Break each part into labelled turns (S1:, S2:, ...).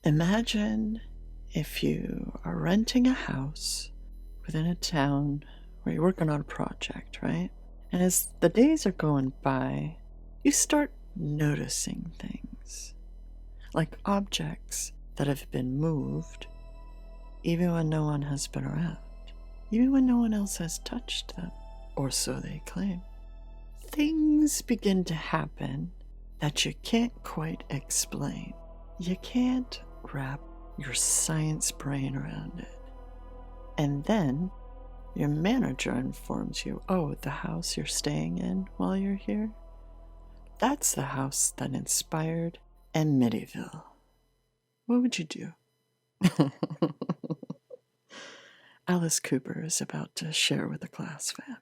S1: Imagine if you are renting a house within a town where you're working on a project, right? And as the days are going by, you start noticing things, like objects that have been moved, even when no one has been around, even when no one else has touched them, or so they claim. Things begin to happen that you can't quite explain. You can't wrap your science brain around it. And then your manager informs you, oh, the house you're staying in while you're here, that's the house that inspired Amityville. What would you do? Alice Cooper is about to share with the class fam.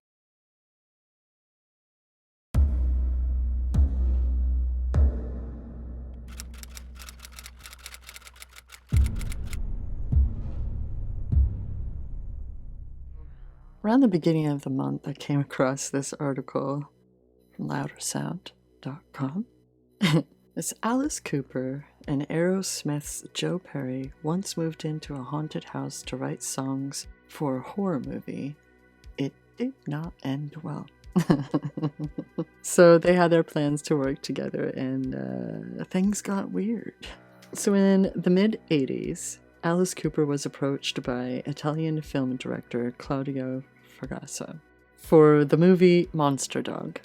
S1: Around the beginning of the month, I came across this article from loudersound.com. It's Alice Cooper and Aerosmith's Joe Perry once moved into a haunted house to write songs for a horror movie. It did not end well. So they had their plans to work together, and things got weird. So in the mid-'80s, Alice Cooper was approached by Italian film director Claudio Fragasso for the movie Monster Dog.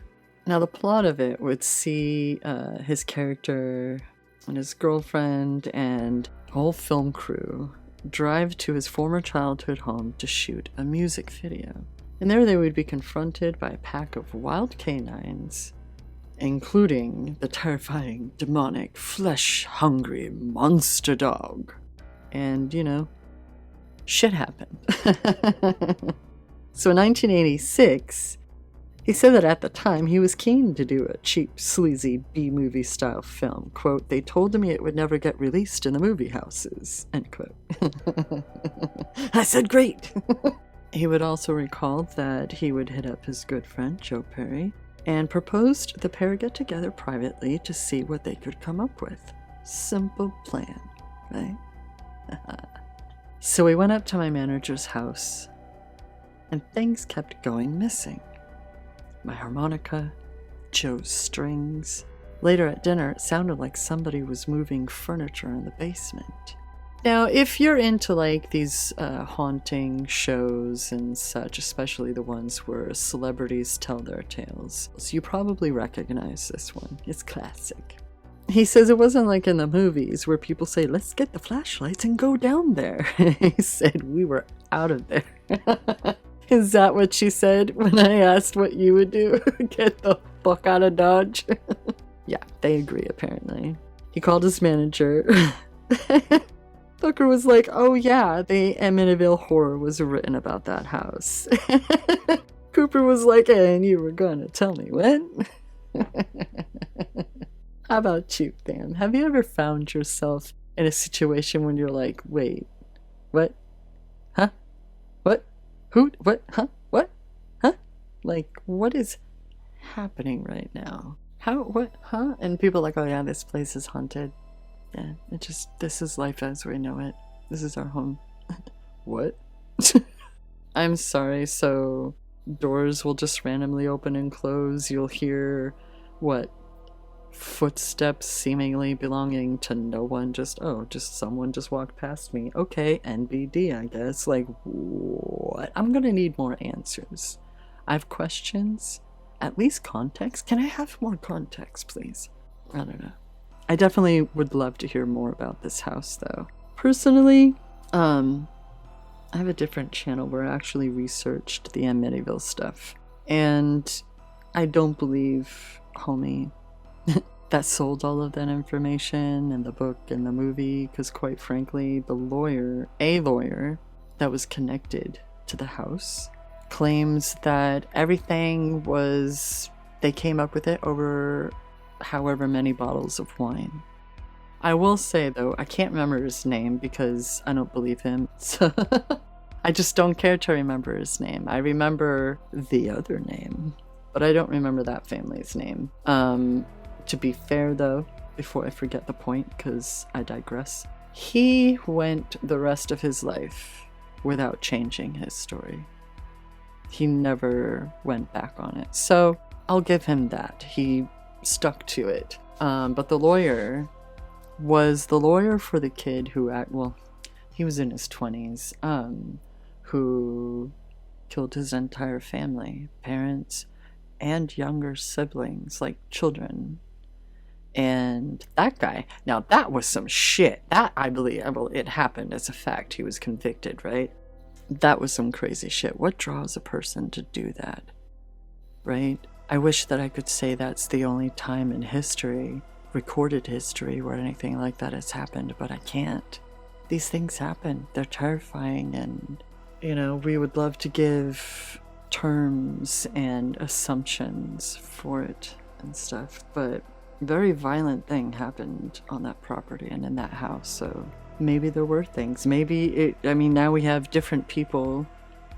S1: Now, the plot of it would see his character and his girlfriend and the whole film crew drive to his former childhood home to shoot a music video. And there they would be confronted by a pack of wild canines, including the terrifying, demonic, flesh-hungry monster dog. And, you know, shit happened. So in 1986, he said that at the time he was keen to do a cheap, sleazy B-movie style film. Quote, they told me it would never get released in the movie houses, end quote. I said, great. He would also recall that he would hit up his good friend Joe Perry and proposed the pair get together privately to see what they could come up with. Simple plan, right? So we went up to my manager's house, and things kept going missing. My harmonica, Joe's strings. Later at dinner, it sounded like somebody was moving furniture in the basement. Now, if you're into like these haunting shows and such, especially the ones where celebrities tell their tales, so you probably recognize this one. It's classic. He says it wasn't like in the movies where people say, let's get the flashlights and go down there. He said, we were out of there. Is that what she said when I asked what you would do? Get the fuck out of Dodge? Yeah, they agree apparently. He called his manager. Tucker was like, oh yeah, the Amityville Horror was written about that house. Cooper was like, and you were gonna tell me when? How about you, fam? Have you ever found yourself in a situation when you're like, wait, what? Huh? What? Who? What? Huh? What? Huh? Like, what is happening right now? How? What? Huh? And people are like, oh yeah, this place is haunted. Yeah, this is life as we know it. This is our home. What? I'm sorry, so doors will just randomly open and close. You'll hear, what? Footsteps seemingly belonging to no one, just someone just walked past me. Okay, NBD, I guess. Like, what? I'm gonna need more answers. I have questions. At least context. Can I have more context, please? I don't know. I definitely would love to hear more about this house, though. Personally, I have a different channel where I actually researched the Amityville stuff. And I don't believe homie that sold all of that information and the book and the movie, because quite frankly, a lawyer that was connected to the house claims that everything they came up with it over however many bottles of wine. I will say though, I can't remember his name because I don't believe him, so I just don't care to remember his name. I remember the other name, but I don't remember that family's name. To be fair though, before I forget the point, because I digress, He went the rest of his life without changing his story. He never went back on it. So I'll give him that. He stuck to it. But the lawyer was the lawyer for the kid who, he was in his 20s, who killed his entire family, parents and younger siblings, like children. And that guy, now that was some shit. That, I believe, well, it happened as a fact. He was convicted, right? That was some crazy shit. What draws a person to do that, right? I wish that I could say that's the only time in history, recorded history, where anything like that has happened, but I can't. These things happen. They're terrifying, and, you know, we would love to give terms and assumptions for it and stuff, but a very violent thing happened on that property and in that house, so maybe there were things. Maybe now we have different people,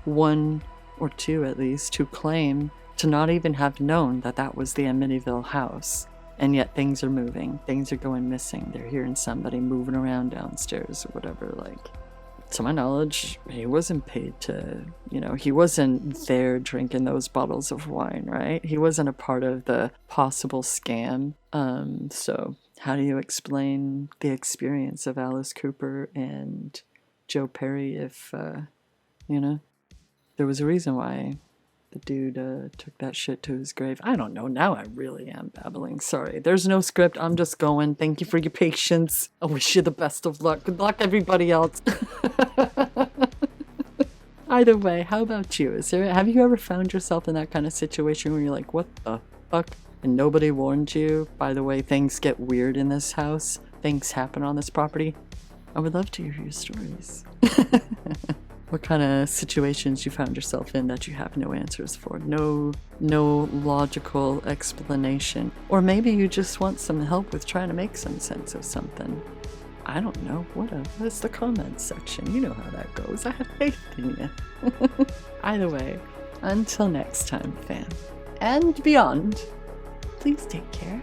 S1: one or two at least, who claim to not even have known that that was the Amityville house. And yet things are moving. Things are going missing. They're hearing somebody moving around downstairs or whatever. Like, to my knowledge, he wasn't paid to, he wasn't there drinking those bottles of wine, right? He wasn't a part of the possible scam. So how do you explain the experience of Alice Cooper and Joe Perry if, there was a reason why the dude took that shit to his grave? I don't know. Now I really am babbling. Sorry. There's no script. I'm just going. Thank you for your patience. I wish you the best of luck. Good luck, everybody else. Either way, how about you? Have you ever found yourself in that kind of situation where you're like, what the fuck? And nobody warned you? By the way, things get weird in this house. Things happen on this property. I would love to hear your stories. What kind of situations you found yourself in that you have no answers for, no logical explanation, or maybe you just want some help with trying to make some sense of something. I don't know. What's the comments section? You know how that goes. I have faith in you. Either way, until next time, fam, and beyond, please take care.